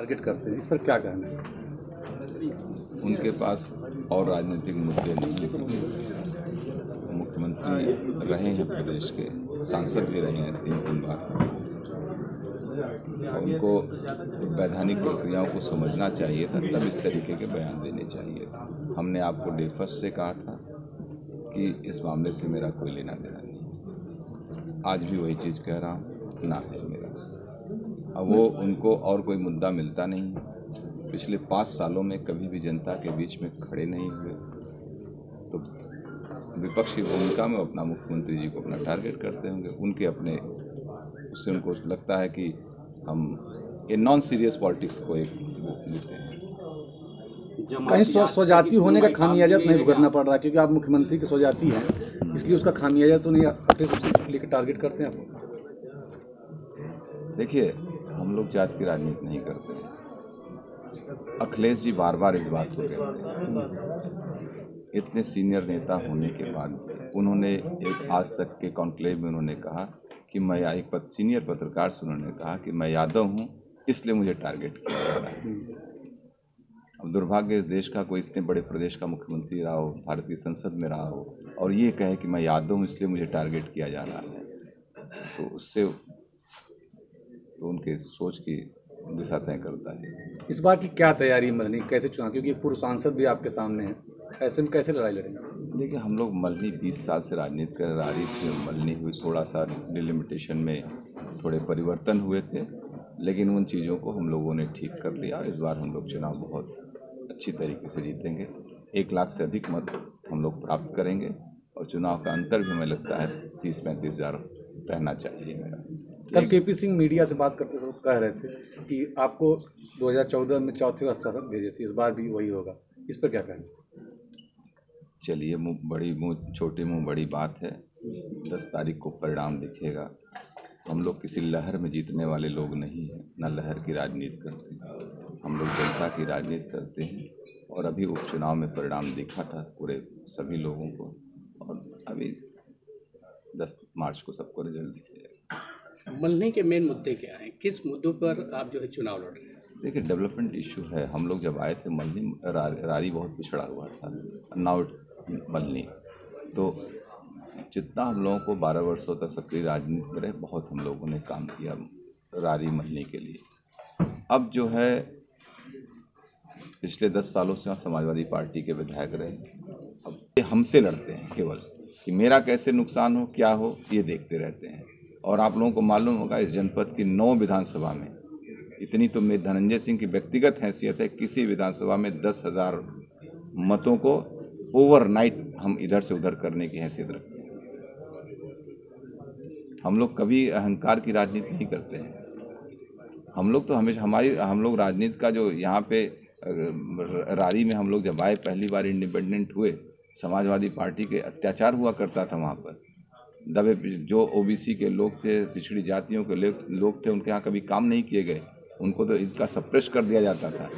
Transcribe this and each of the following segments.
Target करते हैं, इस पर क्या कहना है? उनके पास और राजनीतिक मुद्दे नहीं हैं। मुख्यमंत्री रहे हैं प्रदेश के, सांसद भी रहे हैं 3 बार। उनको वैधानिक प्रक्रियाओं को समझना चाहिए था, तब इस तरीके के बयान देने चाहिए था। हमने आपको डे फर्स्ट से कहा था कि इस मामले से मेरा कोई लेना देना नहीं। आज भी वही चीज़ कह रहा हूँ, ना है मेरा। अब वो उनको और कोई मुद्दा मिलता नहीं है। पिछले 5 सालों में कभी भी जनता के बीच में खड़े नहीं हुए, तो विपक्षी भूमिका में अपना मुख्यमंत्री जी को अपना टारगेट करते होंगे। उनके अपने उससे उनको लगता है कि हम ये नॉन सीरियस पॉलिटिक्स को एक देते हैं। कहीं स्वजाति होने का खामियाजा तो नहीं भुगतना पड़ रहा, क्योंकि आप मुख्यमंत्री की स्वजाति हैं, इसलिए उसका खामियाजा तो नहीं लेकर टारगेट करते हैं आपको? देखिए, हम लोग जात की राजनीति नहीं करते हैं। अखिलेश जी बार बार इस बात को कहते हैं। इतने सीनियर नेता होने के बाद उन्होंने एक आज तक के कॉन्क्लेव में उन्होंने कहा कि मैं एक सीनियर पत्रकार से उन्होंने कहा कि मैं यादव हूँ, इसलिए मुझे टारगेट किया जा रहा है। अब दुर्भाग्य इस देश का कोई इतने बड़े प्रदेश का मुख्यमंत्री रहा हो, भारतीय संसद में रहा हो, और ये कहे कि मैं यादव हूँ इसलिए मुझे टारगेट किया जा रहा है, तो उससे तो उनके सोच की दिशा तय करता है। इस बार की क्या तैयारी मल्हनी कैसे चुनाव, क्योंकि पूर्व सांसद भी आपके सामने हैं, ऐसे में कैसे लड़ाई लड़ेंगे? देखिए, हम लोग मल्हनी 20 साल से राजनीति कर रही थी। मल्हनी हुई, थोड़ा सा डिलिमिटेशन में थोड़े परिवर्तन हुए थे, लेकिन उन चीज़ों को हम लोगों ने ठीक कर लिया। इस बार हम लोग चुनाव बहुत अच्छी तरीके से जीतेंगे। 1 लाख से अधिक मत हम लोग प्राप्त करेंगे, और चुनाव का अंतर भी हमें लगता है 30-35 हज़ार रहना चाहिए मेरा। कल केपी सिंह मीडिया से बात करते समय कह रहे थे कि आपको 2014 में चौथी अवस्था तक भेजे थे, इस बार भी वही होगा, इस पर क्या कहना? चलिए, मुँह छोटी मुँह बड़ी बात है। 10 तारीख को परिणाम दिखेगा। हम लोग किसी लहर में जीतने वाले लोग नहीं हैं, न लहर की राजनीति करते हैं। हम लोग जनता की राजनीति करते हैं, और अभी उपचुनाव में परिणाम दिखा था पूरे सभी लोगों को, और अभी 10 मार्च को सबको रिजल्ट दिख जाएगा। मल्हनी के मेन मुद्दे क्या हैं? किस मुद्दों पर आप जो है चुनाव लड़ रहे हैं? देखिए, डेवलपमेंट इशू है। हम लोग जब आए थे मल्हनी, रारी बहुत पिछड़ा हुआ था, नाउ मल्हनी। तो जितना हम लोगों को 12 वर्षों तक सक्रिय राजनीति में रहे, बहुत हम लोगों ने काम किया रारी मल्हनी के लिए। अब जो है पिछले 10 सालों से समाजवादी पार्टी के विधायक रहे, अब ये हमसे लड़ते हैं केवल कि मेरा कैसे नुकसान हो, क्या हो, ये देखते रहते हैं। और आप लोगों को मालूम होगा, इस जनपद की 9 विधानसभा में इतनी तो मेरे धनंजय सिंह की व्यक्तिगत हैसियत है, किसी विधानसभा में 10,000 मतों को ओवरनाइट हम इधर से उधर करने की हैसियत रखते हैं। हम लोग कभी अहंकार की राजनीति नहीं करते हैं। हम लोग तो हमेशा हम लोग राजनीति का जो यहाँ पे रारी में हम लोग जब आए, पहली बार इंडिपेंडेंट हुए, समाजवादी पार्टी के अत्याचार हुआ करता था वहाँ पर। दबे जो ओबीसी के लोग थे, पिछड़ी जातियों के लोग थे, उनके यहाँ कभी काम नहीं किए गए, उनको तो इनका सप्रेस कर दिया जाता था,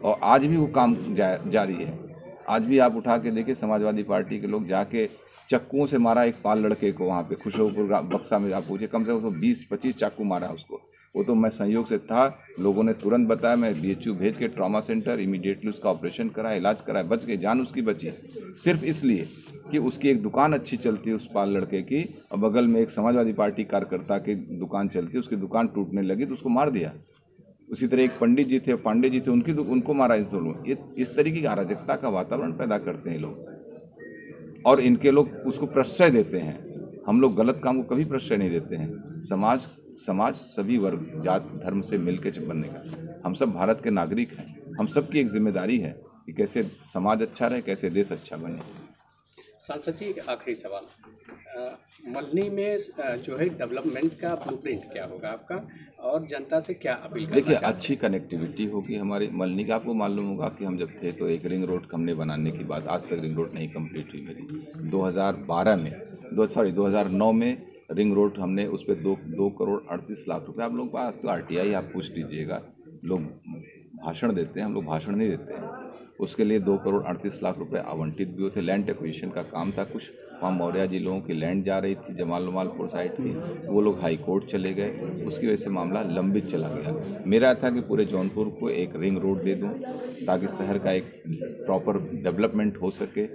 और आज भी वो काम जारी है। आज भी आप उठा के देखिए, समाजवादी पार्टी के लोग जाके चक्कुओं से मारा एक पाल लड़के को वहाँ पे खुशरूपुर बक्सा में। आप पूछे, कम से कम 20-25 चाकू मारा उसको। वो तो मैं संयोग से था, लोगों ने तुरंत बताया, मैं BHU भेज के ट्रॉमा सेंटर इमीडिएटली उसका ऑपरेशन कराया, इलाज कराया, बच गए, जान उसकी बची, सिर्फ इसलिए कि उसकी एक दुकान अच्छी चलती है उस पाल लड़के की, और बगल में एक समाजवादी पार्टी कार्यकर्ता की दुकान चलती है, उसकी दुकान टूटने लगी तो उसको मार दिया। उसी तरह एक पंडित जी थे, पांडे जी थे, उनको मारा। इस तरीके की अराजकता का वातावरण पैदा करते हैं लोग, और इनके लोग उसको प्रश्रय देते हैं। हम लोग गलत काम को कभी प्रश्रय नहीं देते हैं। समाज सभी वर्ग, जात, धर्म से मिलकर बनने का। हम सब भारत के नागरिक हैं, हम सबकी एक जिम्मेदारी है कि कैसे समाज अच्छा रहे, कैसे देश अच्छा बने। सांसद जी, एक आखिरी सवाल, मल्हनी में जो है डेवलपमेंट का ब्लूप्रिंट क्या होगा आपका, और जनता से क्या अपील करना देखिए, चाहते हैं? अच्छी कनेक्टिविटी होगी हमारी मल्हनी का। आपको मालूम होगा कि हम जब थे तो एक रिंग रोड हमने बनाने की बात, आज तक रिंग रोड नहीं कंप्लीट हुई मेरी। 2009 में रिंग रोड हमने, उस पर 2 करोड़ 38 लाख रुपए। आप लोग बात तो RTI आप पूछ लीजिएगा, लोग भाषण देते हैं, हम लोग भाषण नहीं देते हैं। उसके लिए 2 करोड़ 38 लाख रुपए आवंटित भी हुए थे। लैंड एक्विजिशन का काम था, कुछ वहाँ मौर्य जी लोगों की लैंड जा रही थी, जमालपुर साइड थी, वो लोग हाई कोर्ट चले गए, उसकी वजह से मामला लंबित चला गया। मेरा था कि पूरे जौनपुर को एक रिंग रोड दे दूं ताकि शहर का एक प्रॉपर डेवलपमेंट हो सके,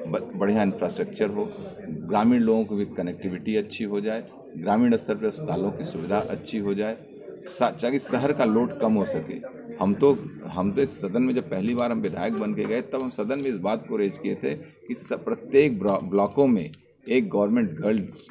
बढ़िया इंफ्रास्ट्रक्चर हो, ग्रामीण लोगों की भी कनेक्टिविटी अच्छी हो जाए, ग्रामीण स्तर पर अस्पतालों की सुविधा अच्छी हो जाए, ताकि शहर का लोड कम हो सके। हम तो इस सदन में जब पहली बार हम विधायक बन के गए तब हम सदन में इस बात को रेज किए थे कि प्रत्येक ब्लॉकों में एक गवर्नमेंट गर्ल्स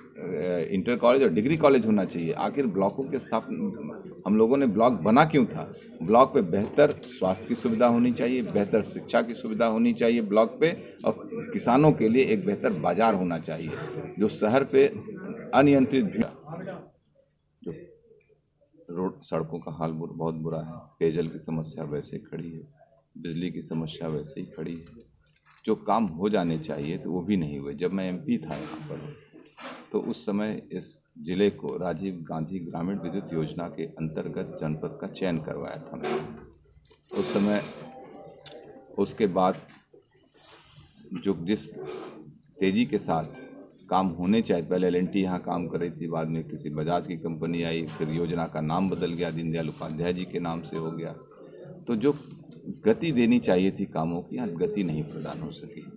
इंटर कॉलेज और डिग्री कॉलेज होना चाहिए। आखिर ब्लॉकों के स्थापना हम लोगों ने ब्लॉक बना क्यों था? ब्लॉक पे बेहतर स्वास्थ्य की सुविधा होनी चाहिए, बेहतर शिक्षा की सुविधा होनी चाहिए ब्लॉक पे, और किसानों के लिए एक बेहतर बाजार होना चाहिए। जो शहर पे अनियंत्रित भीड़, जो रोड सड़कों का हाल बहुत बुरा है, पेयजल की समस्या वैसे खड़ी है, बिजली की समस्या वैसे ही खड़ी है, जो काम हो जाने चाहिए तो वो भी नहीं हुए। जब मैं एमपी था यहाँ पर तो उस समय इस जिले को राजीव गांधी ग्रामीण विद्युत योजना के अंतर्गत जनपद का चयन करवाया था मैंने। उस समय उसके बाद जो जिस तेज़ी के साथ काम होने चाहिए, पहले एल&टी यहाँ काम कर रही थी, बाद में किसी बजाज की कंपनी आई, फिर योजना का नाम बदल गया, दीनदयाल उपाध्याय जी के नाम से हो गया। तो जो गति देनी चाहिए थी कामों की, यहाँ गति नहीं प्रदान हो सकी।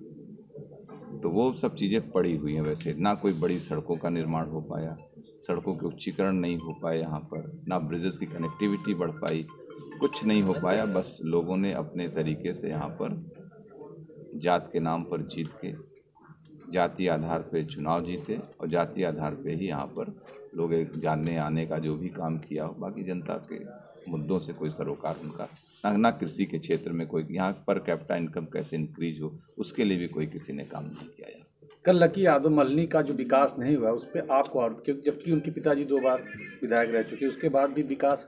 तो वो सब चीज़ें पड़ी हुई हैं। वैसे ना कोई बड़ी सड़कों का निर्माण हो पाया, सड़कों के उच्चीकरण नहीं हो पाए यहाँ पर, ना ब्रिजेस की कनेक्टिविटी बढ़ पाई, कुछ नहीं हो पाया। बस लोगों ने अपने तरीके से यहाँ पर जात के नाम पर जीत के जातीय आधार पे चुनाव जीते, और जातीय आधार पे ही यहाँ पर लोग एक जानने आने का जो भी काम किया हो, बाकी जनता के मुद्दों से कोई सरोकार उनका ना कृषि के क्षेत्र में कोई, यहाँ पर कैपिटा इनकम कैसे इंक्रीज हो उसके लिए भी कोई किसी ने काम नहीं किया। कल लकी यादव मल्हनी का जो विकास नहीं हुआ उस पर आपको आरोप, जबकि उनके पिताजी 2 बार विधायक रह चुके, उसके बाद भी विकास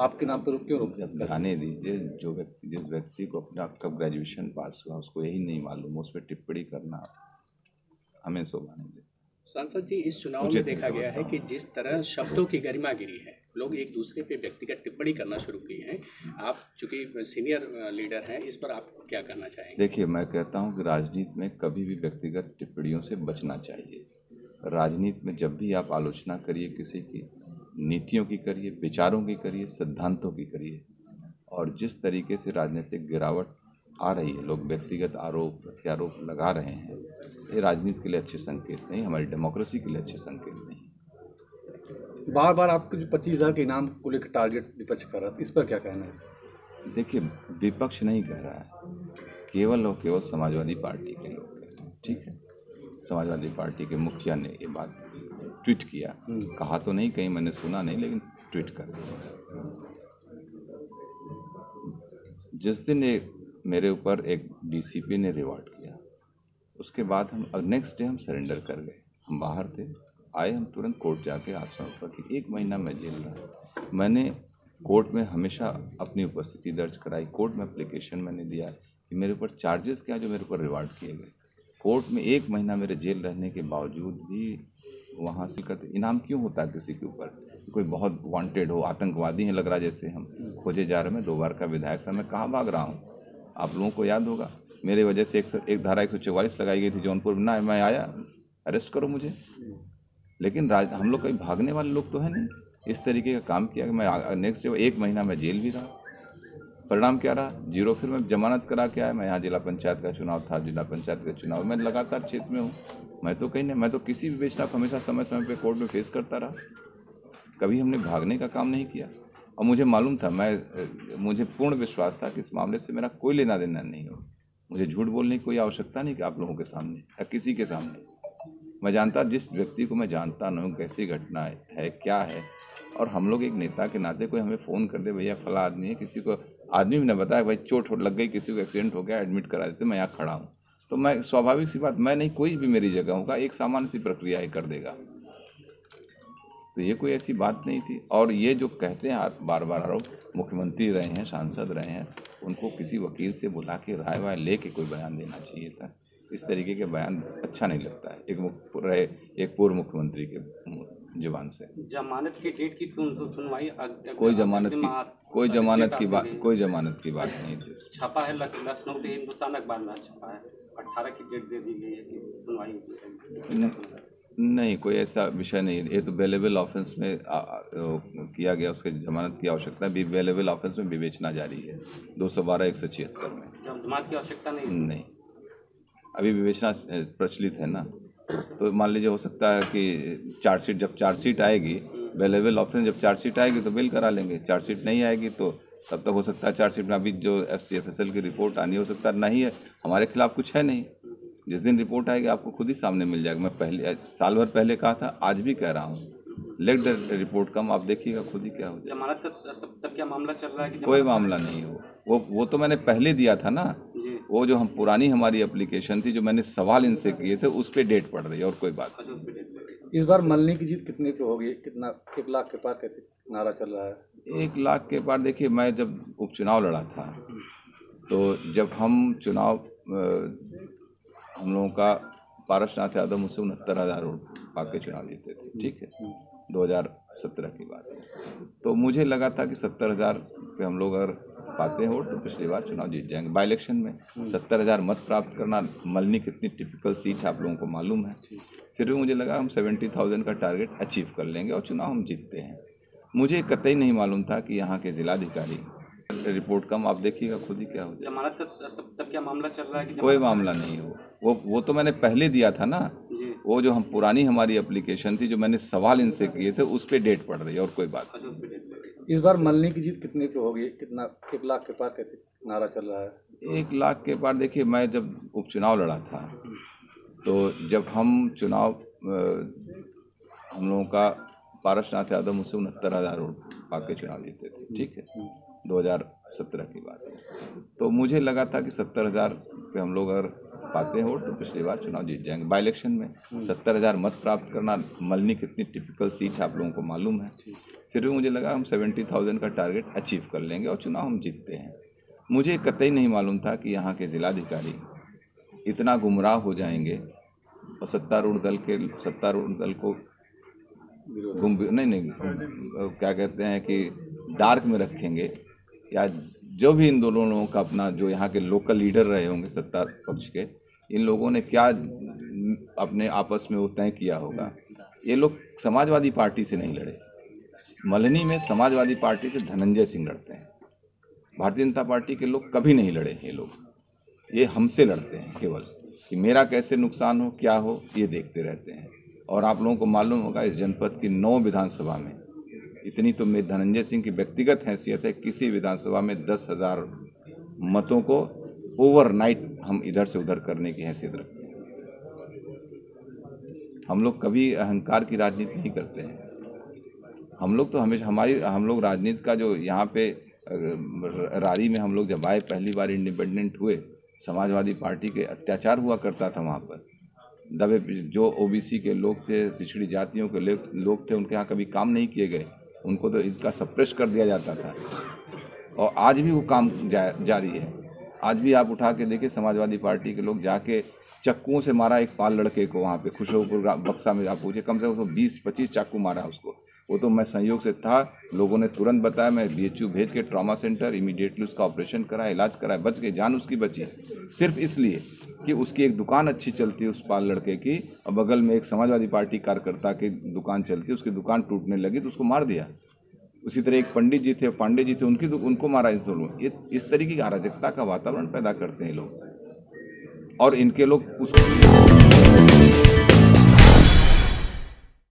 आपके नाम पर क्यों रुक जाता है? जाने दीजिए, जिस व्यक्ति को अपना कब ग्रेजुएशन पास हुआ उसको यही नहीं मालूम, उस पर टिप्पणी करना हमें शोभा नहीं देता। सांसद जी, इस चुनाव में देखा गया है कि जिस तरह शब्दों की गरिमा गिरी है, लोग एक दूसरे पे व्यक्तिगत टिप्पणी करना शुरू की हैं। आप चूंकि सीनियर लीडर हैं, इस पर आप क्या कहना चाहेंगे? देखिए, मैं कहता हूं कि राजनीति में कभी भी व्यक्तिगत टिप्पणियों से बचना चाहिए। राजनीति में जब भी आप आलोचना करिए किसी की, नीतियों की करिए, विचारों की करिए, सिद्धांतों की करिए। और जिस तरीके से राजनीतिक गिरावट आ रही है, लोग व्यक्तिगत आरोप प्रत्यारोप लगा रहे हैं, ये राजनीति के लिए अच्छे संकेत नहीं, हमारी डेमोक्रेसी के लिए अच्छे संकेत नहीं। बार बार आपके जो 25,000 के इनाम को लेकर टारगेट विपक्ष कर रहा था, इस पर क्या कहना है? देखिए, विपक्ष नहीं कह रहा है, केवल और केवल समाजवादी पार्टी के लोग कह रहे हैं। ठीक है, समाजवादी पार्टी के मुखिया ने ये बात ट्वीट किया, कहा तो नहीं, कहीं मैंने सुना नहीं, लेकिन ट्वीट कर दिया। जिस दिन मेरे ऊपर एक डीसीपी ने रिवॉर्ड किया, उसके बाद हम नेक्स्ट डे हम सरेंडर कर गए। हम बाहर थे, आए, हम तुरंत कोर्ट जाके आत्मसमर्पण की। 1 महीना मैं जेल रहा। मैंने कोर्ट में हमेशा अपनी उपस्थिति दर्ज कराई। कोर्ट में एप्लीकेशन मैंने दिया कि मेरे ऊपर चार्जेस क्या जो मेरे ऊपर रिवॉर्ड किए गए। कोर्ट में 1 महीना मेरे जेल रहने के बावजूद भी वहाँ से करते इनाम क्यों होता है किसी के ऊपर? कोई बहुत वांटेड हो, आतंकवादी हैं लग रहा, जैसे हम खोजे जा रहे हैं। मैं 2 बार का विधायक साहब, मैं कहाँ भाग रहा हूँ? आप लोगों को याद होगा, मेरे वजह से एक धारा 144 लगाई गई थी जौनपुर में, ना मैं आया, अरेस्ट करो मुझे। लेकिन हम लोग कहीं भागने वाले लोग तो हैं नहीं। इस तरीके का काम किया कि मैं नेक्स्ट डे 1 महीना मैं जेल भी रहा। परिणाम क्या रहा? 0। फिर मैं जमानत करा के आया। मैं यहाँ जिला पंचायत का चुनाव था, जिला पंचायत का चुनाव मैं लगातार क्षेत्र में हूँ। मैं तो कहीं नहीं, मैं तो किसी भी बेचना हमेशा समय समय पे कोर्ट में फेस करता रहा। कभी हमने भागने का काम नहीं किया। और मुझे मालूम था, मुझे पूर्ण विश्वास था कि इस मामले से मेरा कोई लेना देना नहीं हो। मुझे झूठ बोलने की कोई आवश्यकता नहीं कि आप लोगों के सामने या किसी के सामने। मैं जानता, जिस व्यक्ति को मैं जानता नहीं कैसी घटना है क्या है, और हम लोग एक नेता के नाते कोई हमें फ़ोन कर दे, भैया फला आदमी है, किसी को आदमी भी ने बताया भाई चोट लग गई, किसी को एक्सीडेंट हो गया, एडमिट करा देते, मैं यहाँ खड़ा हूँ, तो मैं स्वाभाविक सी बात, मैं नहीं, कोई भी मेरी जगह होगा एक सामान्य सी प्रक्रिया ही कर देगा। तो ये कोई ऐसी बात नहीं थी। और ये जो कहते हैं आप बार बार आरोप, मुख्यमंत्री रहे हैं, सांसद रहे हैं, उनको किसी वकील से बुला के राय वाय ले के कोई बयान देना चाहिए था। इस तरीके के बयान अच्छा नहीं लगता है एक पूर्व मुख्यमंत्री के जुबान से। जमानत की डेट की सुनवाई कोई जमानत की बात नहीं थी। छपा है, लखनऊ के हिंदुस्तान अखबार में छपा है। 18 की डेट दे दी गई है कि सुनवाई होगी। नहीं, कोई ऐसा विषय नहीं है। ये तो बेलेबल ऑफेंस में किया गया, उसके जमानत की आवश्यकता है। बेलेबल ऑफेंस में विवेचना जारी है 212-176 में। जमानत की आवश्यकता नहीं, अभी विवेचना प्रचलित है ना। तो मान लीजिए हो सकता है कि चार्जशीट, जब चार्जशीट आएगी, बेलेबल ऑफेंस जब चार्जशीट आएगी तो बिल करा लेंगे। चार्जशीट नहीं आएगी तो तब तक हो सकता है चार्जशीट में अभी जो FCFSL की रिपोर्ट आनी हो सकता है नहीं है, हमारे खिलाफ कुछ है नहीं। जिस दिन रिपोर्ट आएगी आपको खुद ही सामने मिल जाएगा। मैं पहले साल भर पहले कहा था, आज भी कह रहा हूँ, लेट द रिपोर्ट कम, आप देखिएगा खुद ही क्या हो जाएगा। जमानत का तब क्या मामला चल रहा है कि कोई मामला नहीं हो, वो तो मैंने पहले दिया था ना। वो जो हम पुरानी हमारी एप्लीकेशन थी, जो मैंने सवाल इनसे किए थे, उस पर डेट पड़ रही है और कोई बात नहीं। इस बार मल्हनी की जीत कितने पे होगी? कितना 1 लाख के पार कैसे नारा चल रहा है? 1 लाख के पार देखिए, मैं जब उपचुनाव लड़ा था तो जब हम चुनाव हम लोगों का पारसनाथ यादव मुझसे 69,000 वोट पाके चुनाव जीते थे, ठीक है, 2017 की बात है। तो मुझे लगा था कि 70,000 पे हम लोग अगर पाते हैं वोट तो पिछली बार चुनाव जीत जाएंगे। बाई इलेक्शन में 70,000 मत प्राप्त करना, मल्हनी कितनी टिपिकल सीट है आप लोगों को मालूम है। फिर भी मुझे लगा हम 70,000 का टारगेट अचीव कर लेंगे और चुनाव हम जीतते हैं। मुझे कतई नहीं मालूम था कि यहाँ के जिलाधिकारी, रिपोर्ट कम, आप देखिएगा खुद ही क्या हो जाएगा। जमानत का तब क्या मामला चल रहा है कि कोई मामला नहीं हो, वो तो मैंने पहले दिया था ना। वो जो हम पुरानी हमारी एप्लीकेशन थी, जो मैंने सवाल इनसे किए थे, उस पर डेट पड़ रही है और कोई बात नहीं। इस बार मल्हनी की जीत कितने पे होगी? कितना 1 लाख के पार कैसे नारा चल रहा है? 1 लाख के पार देखिए, मैं जब उपचुनाव लड़ा था तो जब हम चुनाव हम लोगों का पारसनाथ यादव मुझसे 69,000 वोट पाके चुनाव जीते थे, ठीक है, 2017 की बात है। तो मुझे लगा था कि 70,000 पे हम लोग अगर पाते हैं वोट तो पिछली बार चुनाव जीत जाएंगे। बाई इलेक्शन में 70,000 मत प्राप्त करना, मल्हनी कितनी टिपिकल सीट है आप लोगों को मालूम है। फिर भी मुझे लगा हम 70,000 का टारगेट अचीव कर लेंगे और चुनाव हम जीतते हैं। मुझे कतई नहीं मालूम था कि यहाँ के जिलाधिकारी इतना गुमराह हो जाएंगे और सत्तारूढ़ दल को नहीं क्या कहते हैं कि डार्क में रखेंगे, या जो भी इन दोनों लोगों का अपना, जो यहाँ के लोकल लीडर रहे होंगे सत्ता पक्ष के, इन लोगों ने क्या अपने आपस में वो तय किया होगा। ये लोग समाजवादी पार्टी से नहीं लड़े। मल्हनी में समाजवादी पार्टी से धनंजय सिंह लड़ते हैं। भारतीय जनता पार्टी के लोग कभी नहीं लड़े। ये हमसे लड़ते हैं केवल, कि मेरा कैसे नुकसान हो, क्या हो, ये देखते रहते हैं। और आप लोगों को मालूम होगा इस जनपद की 9 विधानसभा में इतनी तो मेरे धनंजय सिंह की व्यक्तिगत हैसियत है, किसी विधानसभा में 10,000 मतों को ओवरनाइट हम इधर से उधर करने की हैसियत रखते हैं। हम लोग कभी अहंकार की राजनीति नहीं करते हैं। हम लोग तो हमेशा हम लोग राजनीति का जो यहाँ पे रारी में हम लोग जब आए, पहली बार इंडिपेंडेंट हुए, समाजवादी पार्टी के अत्याचार हुआ करता था वहाँ पर। दबे जो OBC के लोग थे, पिछड़ी जातियों के लोग थे, उनके यहाँ कभी काम नहीं किए गए, उनको तो इनका सप्रेस कर दिया जाता था। और आज भी वो काम जारी है। आज भी आप उठा के देखिए, समाजवादी पार्टी के लोग जाके चक्कुओं से मारा एक पाल लड़के को वहाँ पे खुशबुपुर बक्सा में। आप पूछे, कम से कम 20-25 चाकू मारा उसको। वो तो मैं संयोग से था, लोगों ने तुरंत बताया, मैं BHU भेज के ट्रॉमा सेंटर इमीडिएटली उसका ऑपरेशन कराया, इलाज कराया, बच गई, जान उसकी बची, सिर्फ इसलिए कि उसकी एक दुकान अच्छी चलती है उस पाल लड़के की, और बगल में एक समाजवादी पार्टी कार्यकर्ता की दुकान चलती है, उसकी दुकान टूटने लगी तो उसको मार दिया। उसी तरह एक पंडित जी थे, पांडे जी थे, उनको मारा। इस तरीके की अराजकता का वातावरण पैदा करते हैं लोग, और इनके लोग उसको